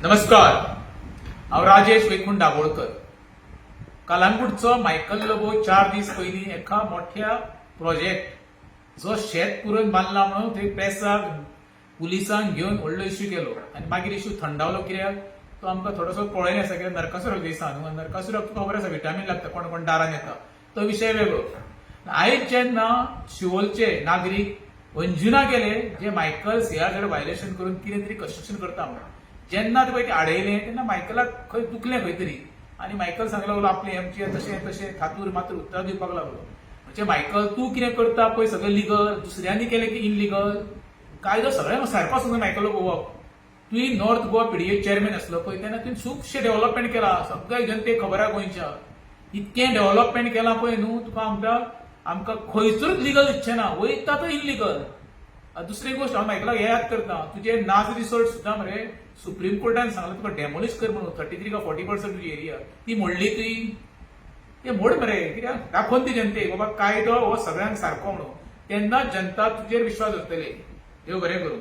नमस्कार, हांव राजेश वैकुंठ दाबोळकर. कलंगूटचो मायकल लोबो 4 दीस पयलीं एका मोठ्या प्रोजेक्ट जो शेत पुरण बांदला म्हणून थंय प्रेसाक पुलिसांक घेवन व्हडलो इश्यू केलो आनी मागीर इश्यू थंडावलो. कित्याक तो आमकां थोडोसो पळयन आसा, कित्याक नरकासुराक दिसा न्हू, नरकासुराक तुका खबर आसा विटामीन लागता कोण कोण दारान येता, तो विशय वेगळो. आयज जेन्ना शिवोलचे नागरीक अंजुना गेले जे मायकल सीआरझेड व्हायलेशन करून कितें तरी कन्स्ट्रक्शन करता म्हणून, जेन्ना ते पळय आडयलें तेन्ना मायकलाक खंय दुखलें खंय तरी आनी मायकल सांगूंक लागलो आपलें एमचे तशें तशें खातूर मातूर उत्तर दिवपाक लागलो. म्हणजे मायकल तूं कितें करता पळय सगळें लिगल, दुसऱ्यांनी केलें की इनलिगल, कायदो सगळ्यांक सारको सुद्दां मायकल पळोवप. तुवें नॉर्थ गोवा पीडीए चेअरमॅन आसलो पळय तेन्ना तुवें खुबशें डेव्हलपमेंट केला, सगळ्या जनतेक खबर आहा गोंयच्या. इतकें डेव्हलपमेंट केलां पळय न्हू, तुका आमकां खंयचोच लिगल दिसचें ना, वयता तो इनलिगल. दुसरी गोष्ट हांव मायकलाक हें याद करता, तुजे नाज रिसोर्ट सुद्दां मरे सुप्रीम कोर्टान सांगलें तुका डेमोलिश कर म्हणून. 33 का 40% तुजी एरिया ती मोडली तुवें. ते मोड मरे, कित्याक दाखोवन ती जनतेक बाबा कायदो हो सगळ्यांक सारको म्हणून. तेन्ना जनता तुजेर विश्वास दवरतली. देव बरें करूं.